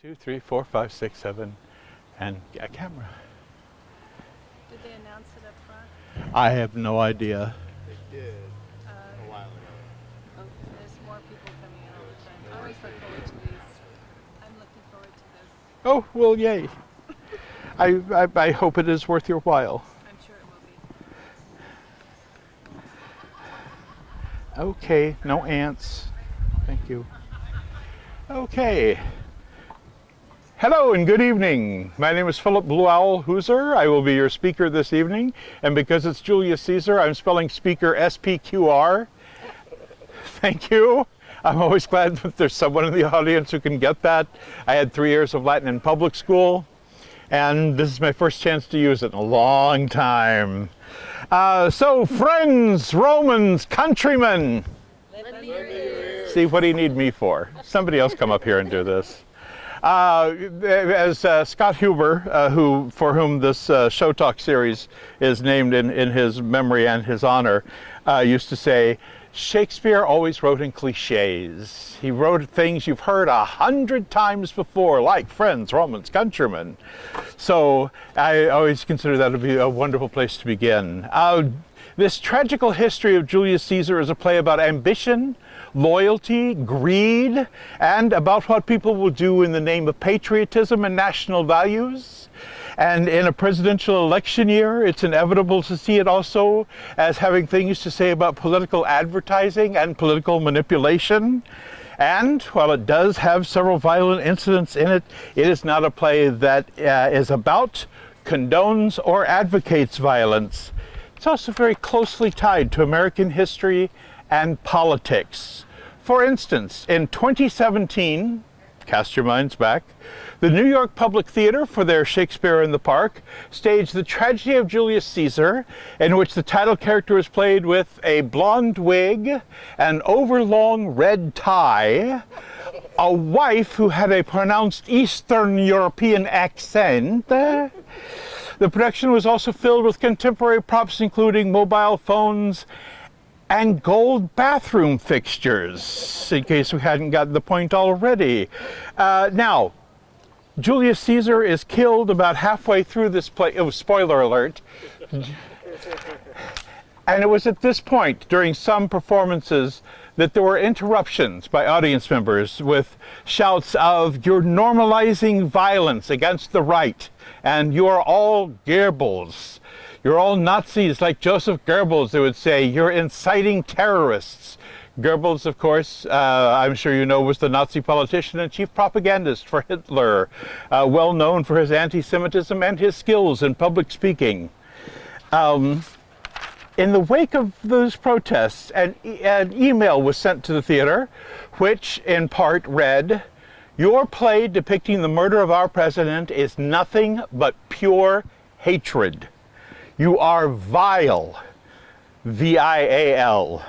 2, 3, 4, 5, 6, 7, and a camera. Did they announce it up front? I have no idea. They did a while ago. Oh, there's more people coming in all the time. I always look forward to these. I'm looking forward to this. Oh, well, yay. I hope it is worth your while. I'm sure it will be. Okay, no ants. Thank you. Okay. Hello and good evening. My name is Philip Blue Owl Hoosier. I will be your speaker this evening. And because it's Julius Caesar, I'm spelling speaker S-P-Q-R. Thank you. I'm always glad that there's someone in the audience who can get that. I had 3 years of Latin in public school, and this is my first chance to use it in a long time. So friends, Romans, countrymen. See, what do you need me for? Somebody else come up here and do this. As Scott Huber, for whom this Show Talk series is named in his memory and his honor, used to say, Shakespeare always wrote in cliches. He wrote things you've heard 100 times before, like friends, Romans, countrymen. So I always consider that to be a wonderful place to begin. This tragical history of Julius Caesar is a play about ambition, loyalty, greed, and about what people will do in the name of patriotism and national values. And in a presidential election year, it's inevitable to see it also as having things to say about political advertising and political manipulation. And while it does have several violent incidents in it, it is not a play that is about, condones, or advocates violence. It's also very closely tied to American history and politics. For instance, in 2017, cast your minds back, the New York Public Theater, for their Shakespeare in the Park, staged the tragedy of Julius Caesar, in which the title character is played with a blonde wig, an overlong red tie, a wife who had a pronounced Eastern European accent. The production was also filled with contemporary props, including mobile phones and gold bathroom fixtures, in case we hadn't gotten the point already. Now, Julius Caesar is killed about halfway through this play. Oh, spoiler alert. And it was at this point, during some performances, that there were interruptions by audience members with shouts of, "You're normalizing violence against the right, and you're all Goebbels. You're all Nazis like Joseph Goebbels," they would say. "You're inciting terrorists." Goebbels, of course, I'm sure you know, was the Nazi politician and chief propagandist for Hitler, well known for his anti-Semitism and his skills in public speaking. In the wake of those protests, an email was sent to the theater, which in part read, "Your play depicting the murder of our president is nothing but pure hatred. You are vile, V-I-A-L.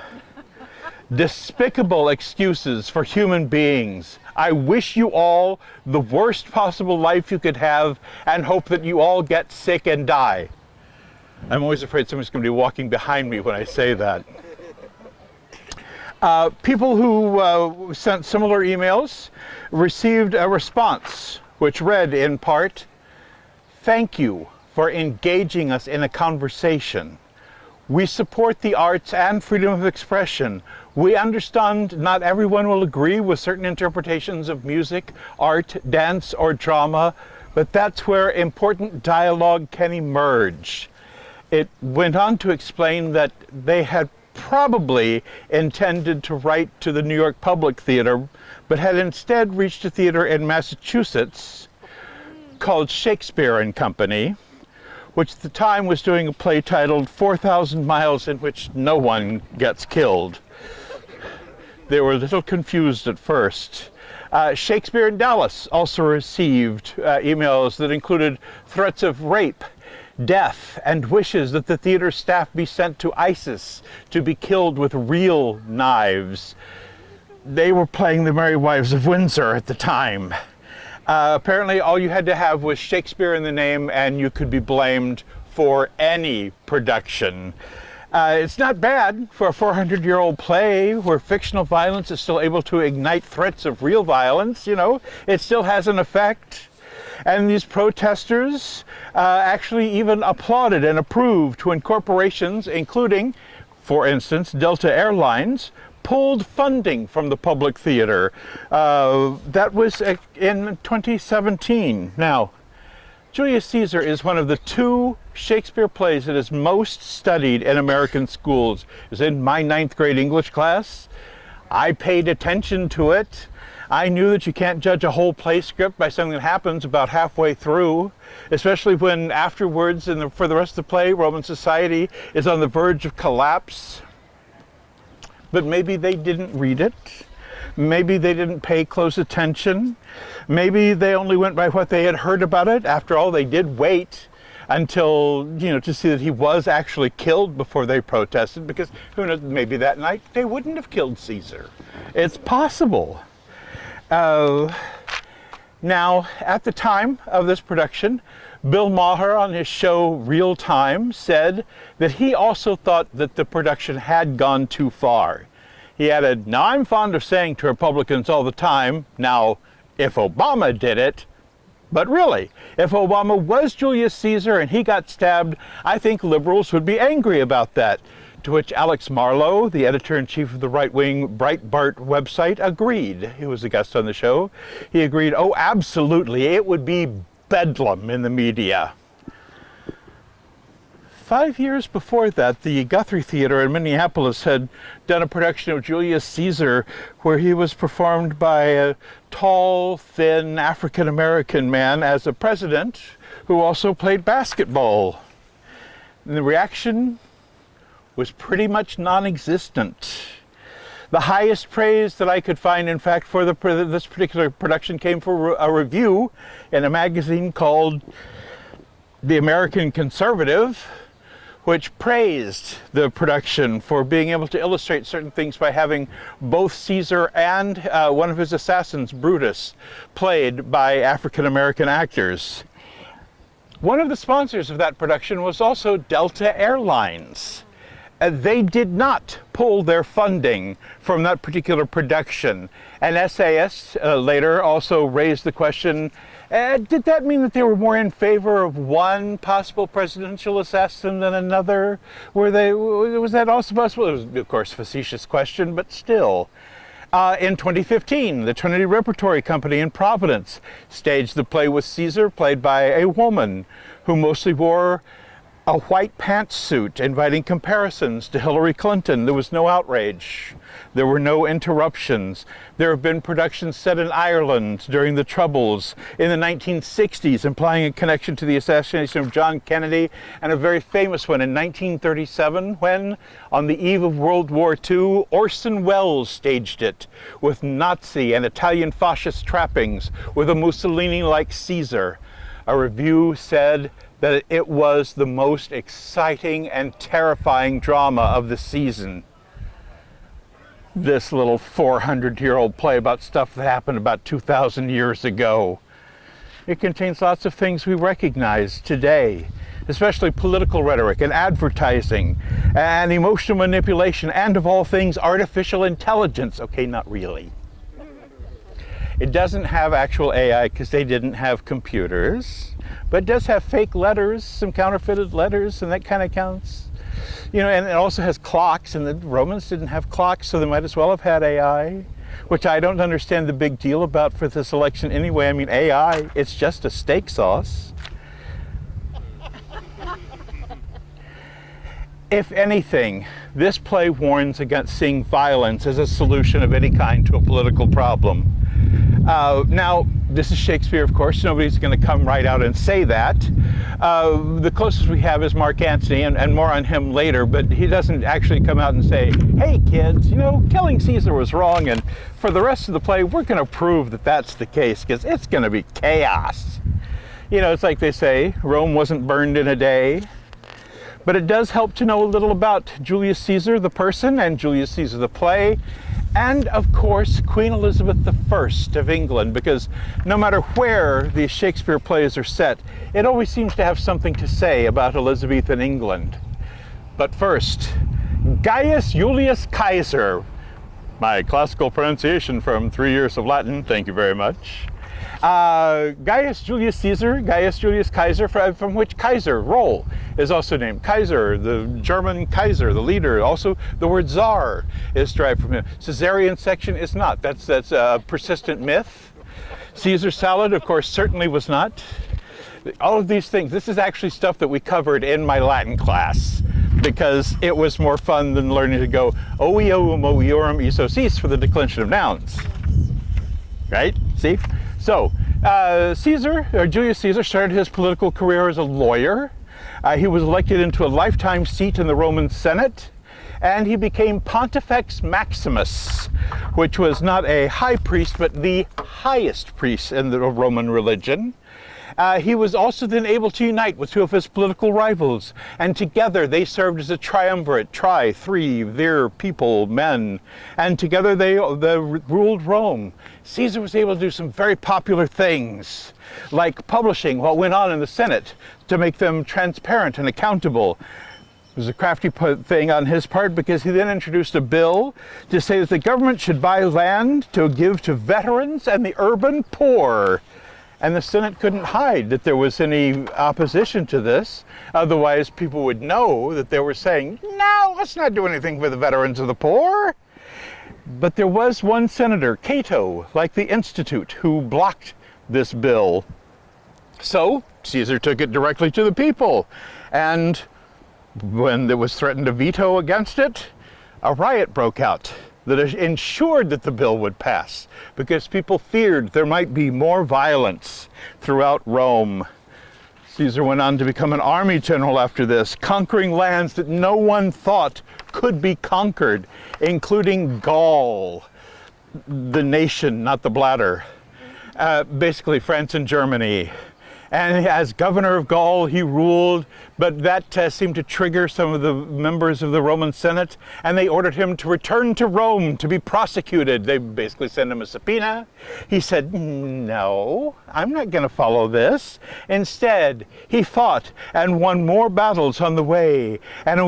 Despicable excuses for human beings. I wish you all the worst possible life you could have and hope that you all get sick and die." I'm always afraid someone's going to be walking behind me when I say that. People who sent similar emails received a response which read in part, "Thank you for engaging us in a conversation. We support the arts and freedom of expression. We understand not everyone will agree with certain interpretations of music, art, dance, or drama, but that's where important dialogue can emerge." It went on to explain that they had probably intended to write to the New York Public Theater, but had instead reached a theater in Massachusetts called Shakespeare and Company, which at the time was doing a play titled 4,000 Miles in Which No One Gets Killed. They were a little confused at first. Shakespeare in Dallas also received emails that included threats of rape, death, and wishes that the theater staff be sent to ISIS to be killed with real knives. They were playing the Merry Wives of Windsor at the time. Apparently all you had to have was Shakespeare in the name and you could be blamed for any production. It's not bad for a 400-year-old play where fictional violence is still able to ignite threats of real violence. You know, it still has an effect. And these protesters actually even applauded and approved when corporations, including, for instance, Delta Airlines, pulled funding from the public theater. That was in 2017. Now, Julius Caesar is one of the 2 Shakespeare plays that is most studied in American schools. It was in my 9th grade English class. I paid attention to it. I knew that you can't judge a whole play script by something that happens about halfway through, especially when afterwards, for the rest of the play, Roman society is on the verge of collapse. But maybe they didn't read it. Maybe they didn't pay close attention. Maybe they only went by what they had heard about it. After all, they did wait until, to see that he was actually killed before they protested, because who knows, maybe that night they wouldn't have killed Caesar. It's possible. Now, at the time of this production, Bill Maher on his show Real Time said that he also thought that the production had gone too far. He added, "Now, I'm fond of saying to Republicans all the time, now, if Obama did it, but really, if Obama was Julius Caesar and he got stabbed, I think liberals would be angry about that." To which Alex Marlow, the editor-in-chief of the right-wing Breitbart website, agreed. He was a guest on the show. He agreed, "Oh, absolutely, it would be bedlam in the media." 5 years before that, the Guthrie Theater in Minneapolis had done a production of Julius Caesar where he was performed by a tall, thin African-American man as a president who also played basketball. And the reaction was pretty much non-existent. The highest praise that I could find, in fact, for this particular production came from a review in a magazine called The American Conservative, which praised the production for being able to illustrate certain things by having both Caesar and one of his assassins, Brutus, played by African-American actors. One of the sponsors of that production was also Delta Airlines. They did not pull their funding from that particular production. An essayist later also raised the question, did that mean that they were more in favor of one possible presidential assassin than another? Was that also possible? It was, of course, a facetious question, but still. In 2015, the Trinity Repertory Company in Providence staged the play with Caesar, played by a woman who mostly wore a white pantsuit, inviting comparisons to Hillary Clinton. There was no outrage. There were no interruptions. There have been productions set in Ireland during the Troubles in the 1960s, implying a connection to the assassination of John Kennedy, and a very famous one in 1937 when, on the eve of World War II, Orson Welles staged it with Nazi and Italian fascist trappings, with a Mussolini-like Caesar. A review said that it was the most exciting and terrifying drama of the season. This little 400-year-old play about stuff that happened about 2,000 years ago. It contains lots of things we recognize today, especially political rhetoric and advertising and emotional manipulation and, of all things, artificial intelligence. Okay, not really. It doesn't have actual AI because they didn't have computers, but it does have fake letters, some counterfeited letters, and that kind of counts. And it also has clocks, and the Romans didn't have clocks, so they might as well have had AI, which I don't understand the big deal about for this election anyway. I mean, AI, it's just a steak sauce. If anything, this play warns against seeing violence as a solution of any kind to a political problem. Now, this is Shakespeare, of course. Nobody's going to come right out and say that. The closest we have is Mark Antony, and more on him later, but he doesn't actually come out and say, hey kids, killing Caesar was wrong, and for the rest of the play, we're going to prove that that's the case, because it's going to be chaos. It's like they say, Rome wasn't burned in a day. But it does help to know a little about Julius Caesar, the person, and Julius Caesar, the play, and, of course, Queen Elizabeth I of England, because no matter where these Shakespeare plays are set, it always seems to have something to say about Elizabethan England. But first, Gaius Julius Caesar. My classical pronunciation from 3 years of Latin, thank you very much. Gaius Julius Caesar, Gaius Julius Kaiser, from which Kaiser, role, is also named. Kaiser, the German Kaiser, the leader. Also, the word Tsar is derived from him. Caesarean section is not. That's a persistent myth. Caesar salad, of course, certainly was not. All of these things, this is actually stuff that we covered in my Latin class, because it was more fun than learning to go oeum oeorum isocis for the declension of nouns. Right? See? So, Caesar, or Julius Caesar, started his political career as a lawyer. He was elected into a lifetime seat in the Roman Senate, and he became Pontifex Maximus, which was not a high priest, but the highest priest in the Roman religion. He was also then able to unite with two of his political rivals, and together they served as a triumvirate, vir, people, men, and together they ruled Rome. Caesar was able to do some very popular things, like publishing what went on in the Senate to make them transparent and accountable. It was a crafty thing on his part, because he then introduced a bill to say that the government should buy land to give to veterans and the urban poor. And the Senate couldn't hide that there was any opposition to this. Otherwise, people would know that they were saying, no, let's not do anything for the veterans or the poor. But there was one senator, Cato, like the Institute, who blocked this bill. So Caesar took it directly to the people. And when there was threatened a veto against it, a riot broke out that ensured that the bill would pass, because people feared there might be more violence throughout Rome. Caesar went on to become an army general after this, conquering lands that no one thought could be conquered, including Gaul, the nation, not the bladder, basically France and Germany. And as governor of Gaul, he ruled, but that seemed to trigger some of the members of the Roman Senate, and they ordered him to return to Rome to be prosecuted. They basically sent him a subpoena. He said, no, I'm not going to follow this. Instead, he fought and won more battles on the way, and it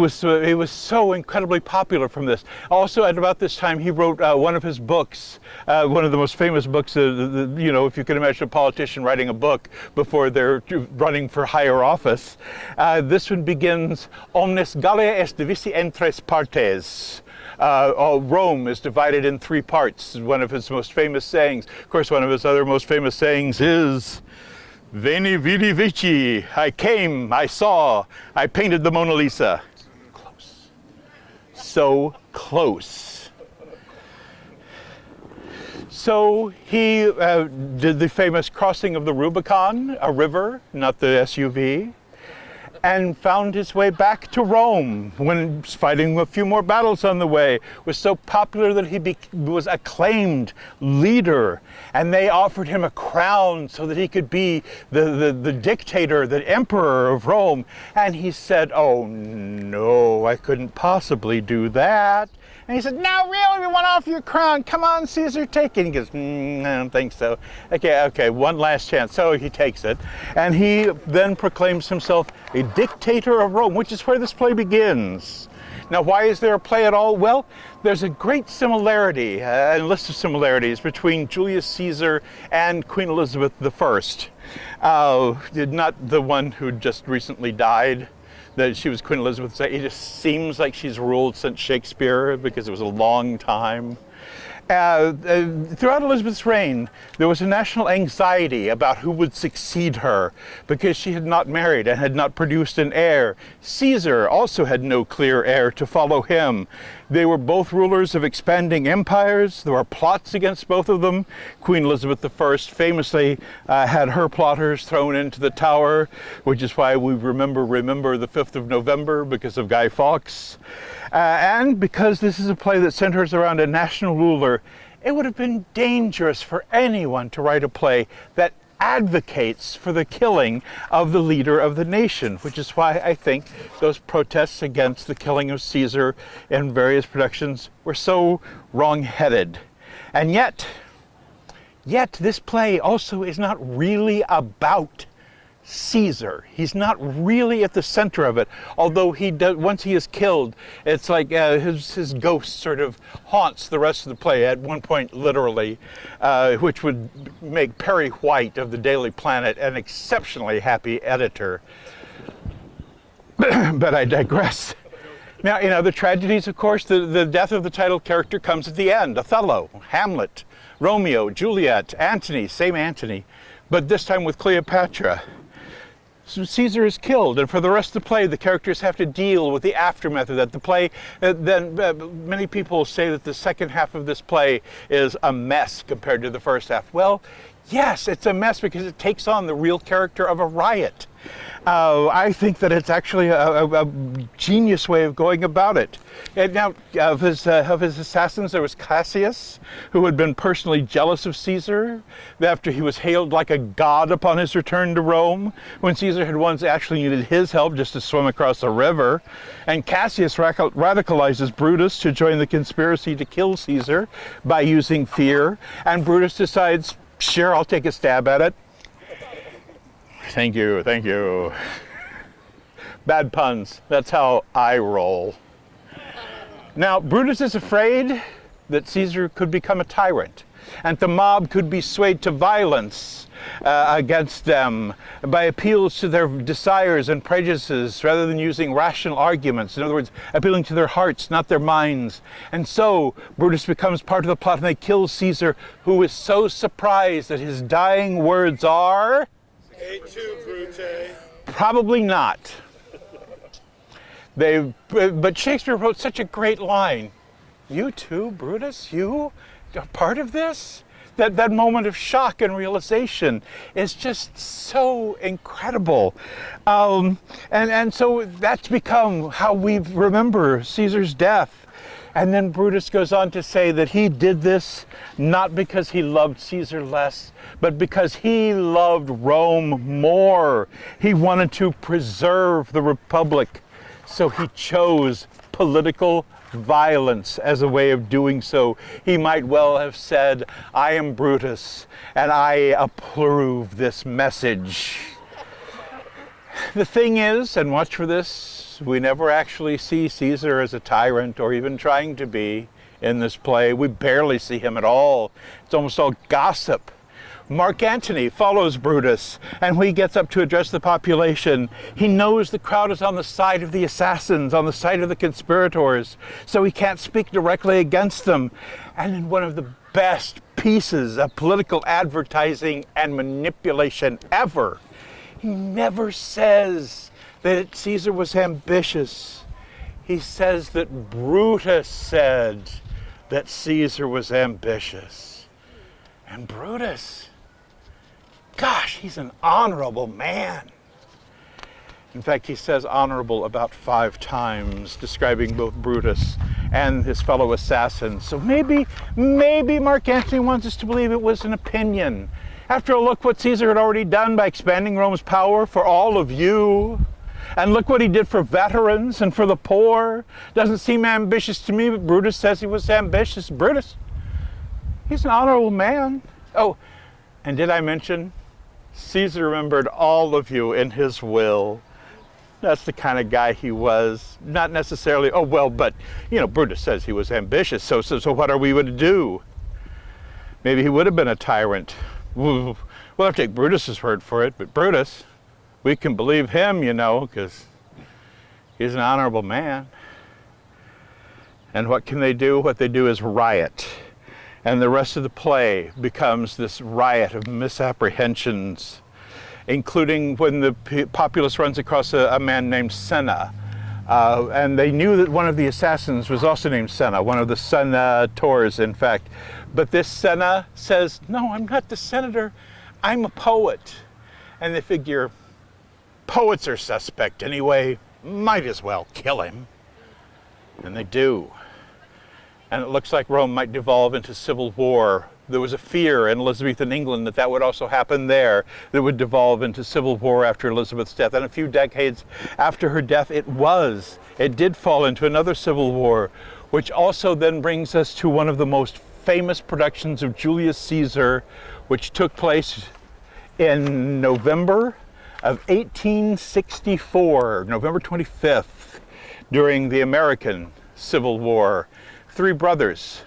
was so incredibly popular from this. Also, at about this time, he wrote one of his books, one of the most famous books, you know, if you can imagine a politician writing a book before they're running for higher office. This one begins, Omnes Gallia est divisi en tres partes. Rome is divided in three parts, one of his most famous sayings. Of course, one of his other most famous sayings is, Veni, vidi, vici. I came, I saw, I painted the Mona Lisa. Close. So close. So he did the famous crossing of the Rubicon, a river, not the SUV, and found his way back to Rome when fighting a few more battles on the way. Was so popular that he was acclaimed leader, and they offered him a crown so that he could be the dictator, the emperor of Rome. And he said, oh no, I couldn't possibly do that. And he said, no, really, we want off your crown. Come on, Caesar, take it. And he goes, I don't think so. Okay, one last chance. So he takes it. And he then proclaims himself a dictator of Rome, which is where this play begins. Now, why is there a play at all? Well, there's a great similarity, a list of similarities between Julius Caesar and Queen Elizabeth I. Not the one who just recently died, that she was Queen Elizabeth II. It just seems like she's ruled since Shakespeare, because it was a long time. Throughout Elizabeth's reign, there was a national anxiety about who would succeed her, because she had not married and had not produced an heir. Caesar also had no clear heir to follow him. They were both rulers of expanding empires. There were plots against both of them. Queen Elizabeth I famously had her plotters thrown into the Tower, which is why we remember the 5th of November, because of Guy Fawkes. And because this is a play that centers around a national ruler, it would have been dangerous for anyone to write a play that advocates for the killing of the leader of the nation, which is why I think those protests against the killing of Caesar in various productions were so wrong-headed. And yet this play also is not really about Caesar. He's not really at the center of it, although he does, once he is killed, it's like his ghost sort of haunts the rest of the play, at one point literally, which would make Perry White of the Daily Planet an exceptionally happy editor. But I digress. Now, in other tragedies, of course, the death of the title character comes at the end. Othello, Hamlet, Romeo, Juliet, Antony, same Antony, but this time with Cleopatra. So Caesar is killed, and for the rest of the play, the characters have to deal with the aftermath of that. The play, many people say that the second half of this play is a mess compared to the first half. Well, yes, it's a mess because it takes on the real character of a riot. I think that it's actually a genius way of going about it. And now, of his assassins, there was Cassius, who had been personally jealous of Caesar after he was hailed like a god upon his return to Rome, when Caesar had once actually needed his help just to swim across the river. And Cassius radicalizes Brutus to join the conspiracy to kill Caesar by using fear. And Brutus decides, sure, I'll take a stab at it. Thank you, thank you. Bad puns, that's how I roll. Now, Brutus is afraid that Caesar could become a tyrant, and the mob could be swayed to violence against them by appeals to their desires and prejudices rather than using rational arguments. In other words, appealing to their hearts, not their minds. And so Brutus becomes part of the plot, and they kill Caesar, who is so surprised that his dying words are... Et tu, Brute? Probably not. But Shakespeare wrote such a great line. You too, Brutus? You are part of this? That moment of shock and realization is just so incredible. And so that's become how we remember Caesar's death. And then Brutus goes on to say that he did this not because he loved Caesar less, but because he loved Rome more. He wanted to preserve the Republic, so he chose political violence as a way of doing so. He might well have said, I am Brutus, and I approve this message. The thing is, and watch for this, we never actually see Caesar as a tyrant or even trying to be in this play. We barely see him at all. It's almost all gossip. Mark Antony follows Brutus, and when he gets up to address the population, he knows the crowd is on the side of the assassins, on the side of the conspirators, so he can't speak directly against them. And in one of the best pieces of political advertising and manipulation ever, he never says that Caesar was ambitious. He says that Brutus said that Caesar was ambitious. And Brutus, gosh, he's an honorable man. In fact, he says honorable about 5 times, describing both Brutus and his fellow assassins. So maybe Mark Antony wants us to believe it was an opinion. After all, look what Caesar had already done by expanding Rome's power for all of you. And look what he did for veterans and for the poor. Doesn't seem ambitious to me, but Brutus says he was ambitious. Brutus, he's an honorable man. Oh, and did I mention Caesar remembered all of you in his will? That's the kind of guy he was. Not necessarily, oh, well, but, you know, Brutus says he was ambitious, so what are we going to do? Maybe he would have been a tyrant. We'll have to take Brutus's word for it, but Brutus, we can believe him, you know, because he's an honorable man. And what can they do? What they do is riot. And the rest of the play becomes this riot of misapprehensions, including when the populace runs across a man named Senna. And they knew that one of the assassins was also named Senna, one of the senators, in fact. But this Senna says, no, I'm not the senator, I'm a poet. And they figure, poets are suspect anyway, might as well kill him. And they do. And it looks like Rome might devolve into civil war. There was a fear in Elizabethan England that would also happen there, that would devolve into civil war after Elizabeth's death. And a few decades after her death, it did fall into another civil war, which also then brings us to one of the most famous productions of Julius Caesar, which took place in November of 1864, November 25th, during the American Civil War. Three brothers,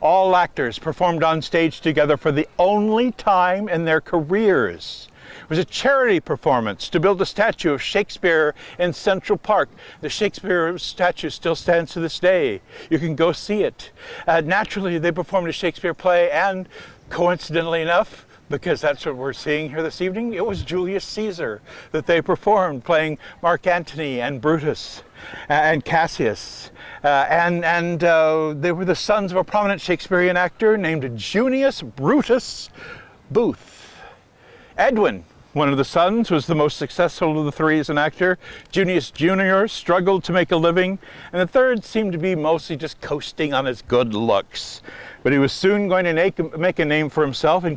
all actors, performed on stage together for the only time in their careers. It was a charity performance to build a statue of Shakespeare in Central Park. The Shakespeare statue still stands to this day. You can go see it. Naturally, they performed a Shakespeare play, and coincidentally enough, because that's what we're seeing here this evening, it was Julius Caesar that they performed, playing Mark Antony and Brutus and Cassius. They were the sons of a prominent Shakespearean actor named Junius Brutus Booth. Edwin, one of the sons, was the most successful of the three as an actor. Junius Jr. struggled to make a living, and the third seemed to be mostly just coasting on his good looks. But he was soon going to make a name for himself. In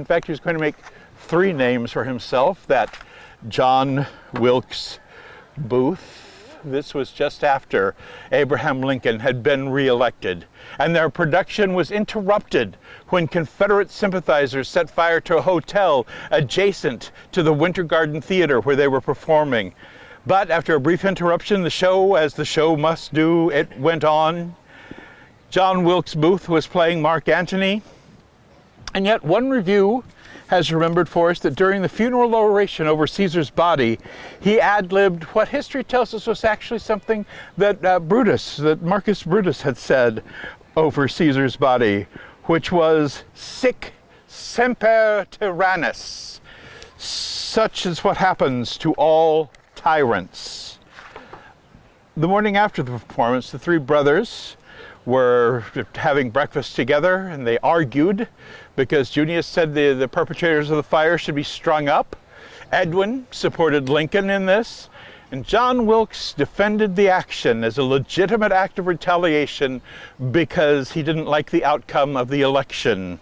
fact, he was going to make three names for himself. That John Wilkes Booth. This was just after Abraham Lincoln had been reelected, and their production was interrupted when Confederate sympathizers set fire to a hotel adjacent to the Winter Garden Theater where they were performing. But after a brief interruption, the show, as the show must do, it went on. John Wilkes Booth was playing Mark Antony, and yet one review has remembered for us that during the funeral oration over Caesar's body, he ad-libbed what history tells us was actually something that Marcus Brutus had said over Caesar's body, which was "Sic semper tyrannis." Such is what happens to all tyrants. The morning after the performance, the three brothers were having breakfast together, and they argued because Junius said the perpetrators of the fire should be strung up. Edwin supported Lincoln in this, and John Wilkes defended the action as a legitimate act of retaliation because he didn't like the outcome of the election.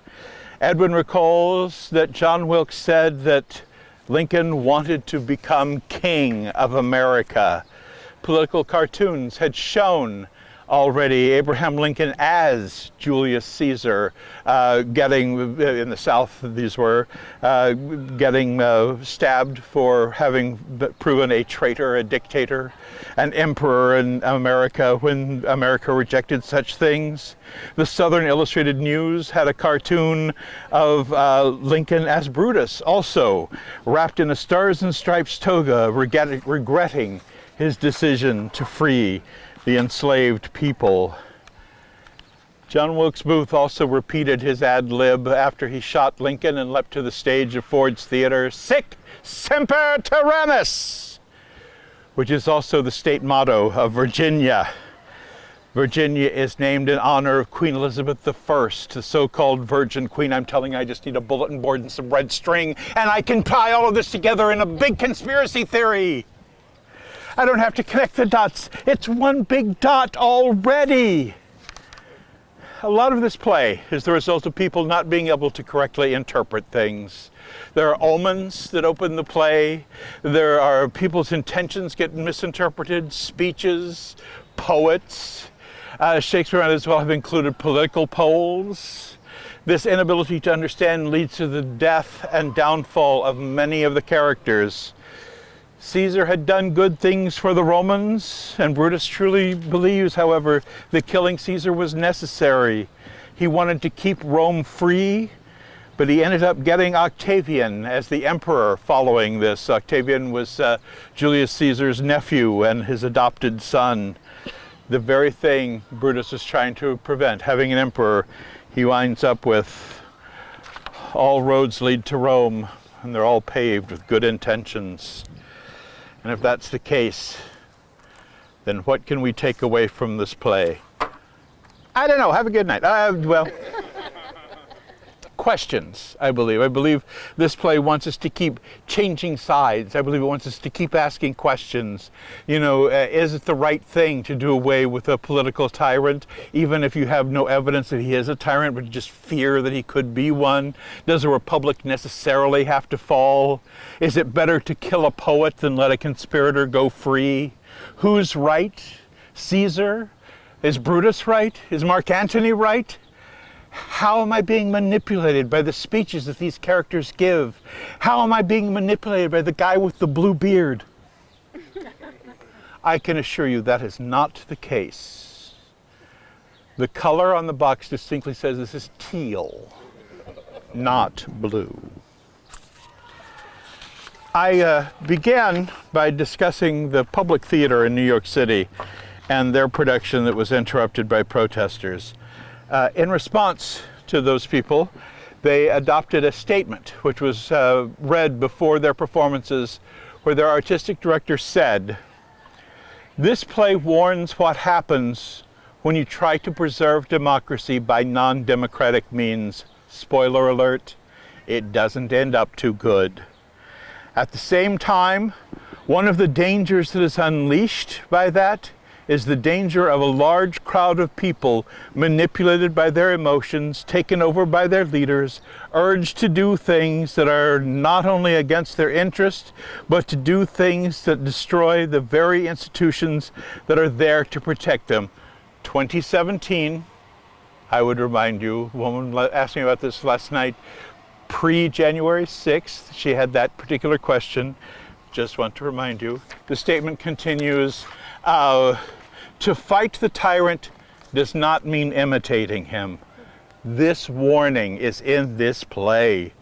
Edwin recalls that John Wilkes said that Lincoln wanted to become king of America. Political cartoons had shown already Abraham Lincoln as Julius Caesar, getting, in the South these were, getting stabbed for having proven a traitor, a dictator, an emperor in America when America rejected such things. The Southern Illustrated News had a cartoon of Lincoln as Brutus, also wrapped in a Stars and Stripes toga, regretting his decision to free the enslaved people. John Wilkes Booth also repeated his ad lib after he shot Lincoln and leapt to the stage of Ford's Theater, "Sic semper tyrannis," which is also the state motto of Virginia. Virginia is named in honor of Queen Elizabeth I, the so-called Virgin Queen. I'm telling you, I just need a bulletin board and some red string, and I can tie all of this together in a big conspiracy theory. I don't have to connect the dots. It's one big dot already. A lot of this play is the result of people not being able to correctly interpret things. There are omens that open the play. There are people's intentions getting misinterpreted, speeches, poets. Shakespeare might as well have included political polls. This inability to understand leads to the death and downfall of many of the characters. Caesar had done good things for the Romans, and Brutus truly believes, however, that killing Caesar was necessary. He wanted to keep Rome free, but he ended up getting Octavian as the emperor following this. Octavian was Julius Caesar's nephew and his adopted son. The very thing Brutus was trying to prevent, having an emperor, he winds up with. All roads lead to Rome, and they're all paved with good intentions. And if that's the case, then what can we take away from this play? I don't know. Have a good night. Questions, I believe. I believe this play wants us to keep changing sides. I believe it wants us to keep asking questions. You know, is it the right thing to do away with a political tyrant, even if you have no evidence that he is a tyrant, but just fear that he could be one? Does a republic necessarily have to fall? Is it better to kill a poet than let a conspirator go free? Who's right? Caesar? Is Brutus right? Is Mark Antony right? How am I being manipulated by the speeches that these characters give? How am I being manipulated by the guy with the blue beard? I can assure you that is not the case. The color on the box distinctly says this is teal, not blue. I began by discussing the Public Theater in New York City and their production that was interrupted by protesters. In response to those people, they adopted a statement which was read before their performances, where their artistic director said, "This play warns what happens when you try to preserve democracy by non-democratic means. Spoiler alert, it doesn't end up too good." At the same time, one of the dangers that is unleashed by that is the danger of a large crowd of people manipulated by their emotions, taken over by their leaders, urged to do things that are not only against their interest, but to do things that destroy the very institutions that are there to protect them. 2017, I would remind you, a woman asked me about this last night, pre-January 6th, she had that particular question. Just want to remind you. The statement continues, to fight the tyrant does not mean imitating him. This warning is in this play.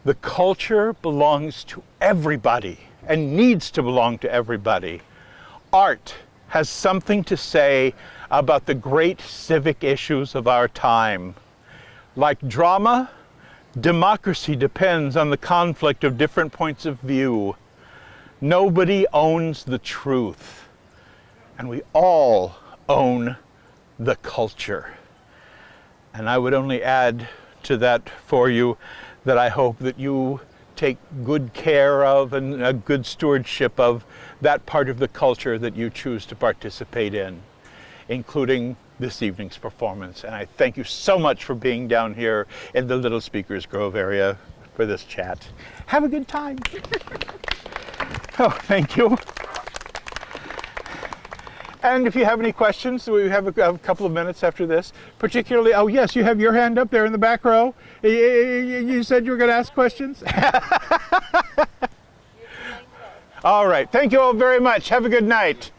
The culture belongs to everybody and needs to belong to everybody. Art has something to say about the great civic issues of our time. Like drama, democracy depends on the conflict of different points of view. Nobody owns the truth, and we all own the culture. And I would only add to that for you that I hope that you take good care of and a good stewardship of that part of the culture that you choose to participate in, including this evening's performance. And I thank you so much for being down here in the Little Speakers Grove area for this chat. Have a good time. Oh, thank you. And if you have any questions, we have a couple of minutes after this. Particularly, oh yes, you have your hand up there in the back row. You said you were going to ask questions? All right, thank you all very much. Have a good night.